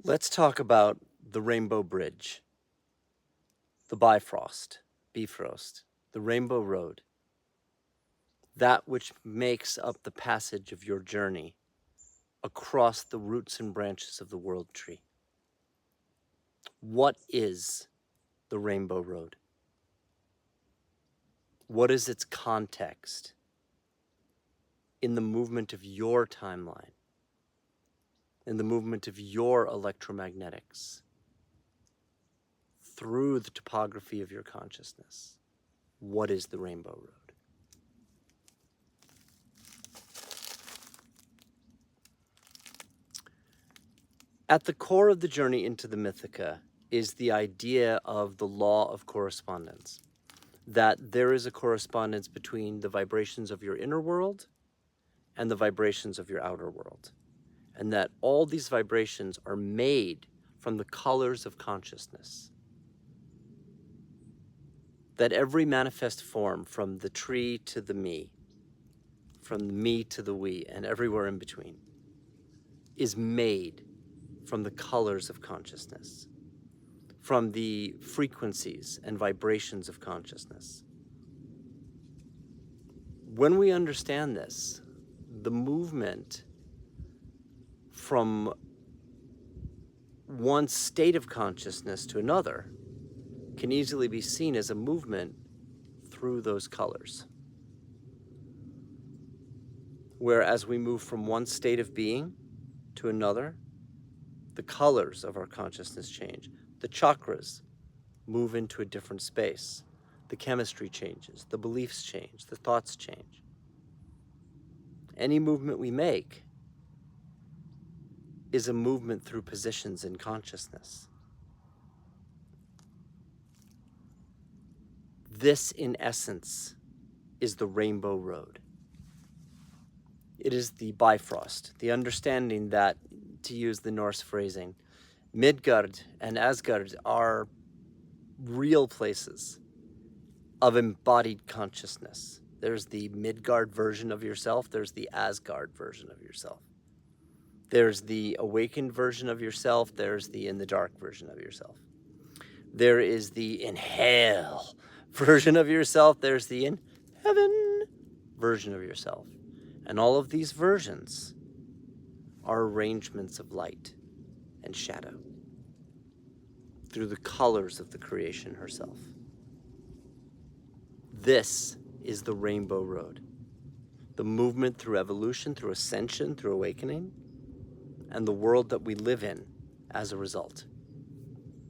Let's talk about the Rainbow Bridge, the Bifrost, the Rainbow Road, that which makes up the passage of your journey across the roots and branches of the world tree. What is the Rainbow Road? What is its context in the movement of your timeline, in the movement of your electromagnetics, through the topography of your consciousness? What is the Rainbow Road? At the core of the journey into the Mythica is the idea of the law of correspondence, that there is a correspondence between the vibrations of your inner world and the vibrations of your outer world, and that all these vibrations are made from the colors of consciousness. That every manifest form, from the tree to the me, from the me to the we, and everywhere in between, is made from the colors of consciousness, from the frequencies and vibrations of consciousness. When we understand this, the movement from one state of consciousness to another can easily be seen as a movement through those colors. Whereas we move from one state of being to another, the colors of our consciousness change. The chakras move into a different space. The chemistry changes, the beliefs change, the thoughts change. Any movement we make is a movement through positions in consciousness. This, in essence, is the Rainbow Road. It is the Bifrost, the understanding that, to use the Norse phrasing, Midgard and Asgard are real places of embodied consciousness. There's the Midgard version of yourself, there's the Asgard version of yourself. There's the awakened version of yourself, there's the in the dark version of yourself. There is the in hell version of yourself, there's the in heaven version of yourself. And all of these versions are arrangements of light and shadow through the colors of the creation herself. This is the Rainbow Road, the movement through evolution, through ascension, through awakening, and the world that we live in as a result,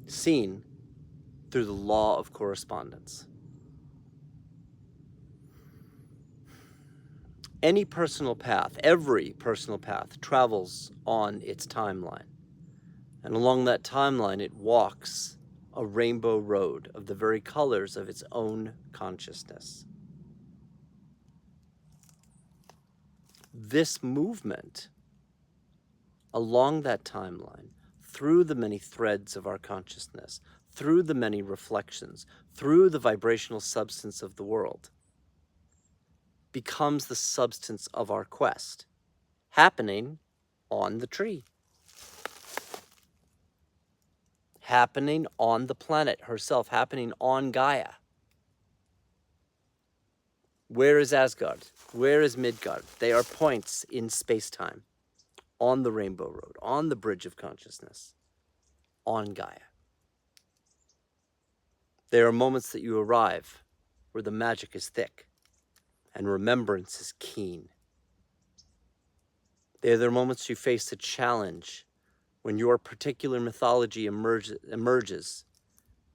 seen through the law of correspondence. Any personal path, every personal path, travels on its timeline. And along that timeline, it walks a rainbow road of the very colors of its own consciousness. This movement along that timeline, through the many threads of our consciousness, through the many reflections, through the vibrational substance of the world, becomes the substance of our quest, happening on the tree, happening on the planet herself, happening on Gaia. Where is Asgard? Where is Midgard? They are points in space-time, on the Rainbow Road, on the bridge of consciousness, on Gaia. There are moments that you arrive where the magic is thick and remembrance is keen. There are moments you face a challenge when your particular mythology emerges,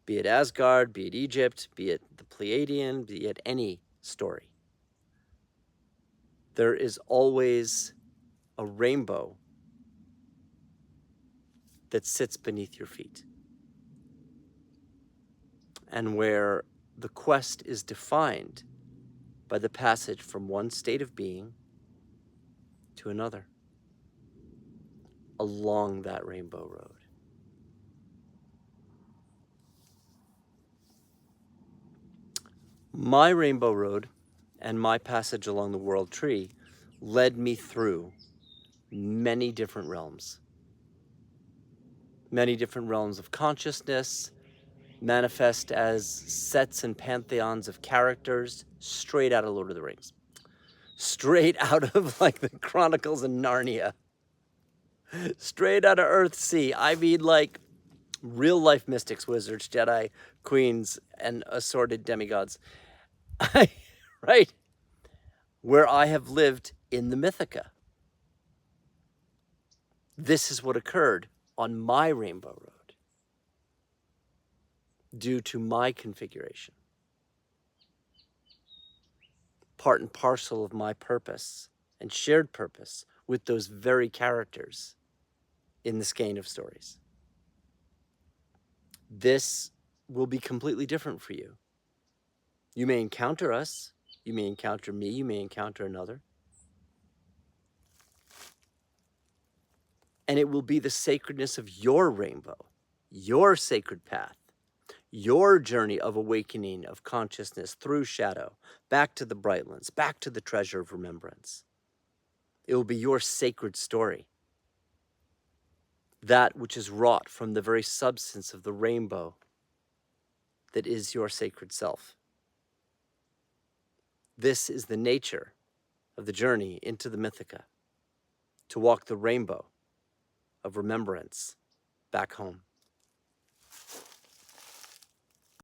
be it Asgard, be it Egypt, be it the Pleiadian, be it any story. There is always a rainbow that sits beneath your feet, and where the quest is defined by the passage from one state of being to another along that rainbow road. My rainbow road and my passage along the world tree led me through many different realms. many different realms of consciousness, manifest as sets and pantheons of characters straight out of Lord of the Rings. Straight out of like the Chronicles of Narnia. Straight out of Earthsea. I mean, like real life mystics, wizards, Jedi, queens, and assorted demigods. Right? Where I have lived in the Mythica. This is what occurred on my Rainbow Road due to my configuration. Part and parcel of my purpose and shared purpose with those very characters in the skein of stories. This will be completely different for you. You may encounter us, you may encounter me, you may encounter another. And it will be the sacredness of your rainbow, your sacred path, your journey of awakening of consciousness through shadow, back to the brightlands, back to the treasure of remembrance. It will be your sacred story. That which is wrought from the very substance of the rainbow that is your sacred self. This is the nature of the journey into the Mythica, to walk the rainbow of remembrance back home.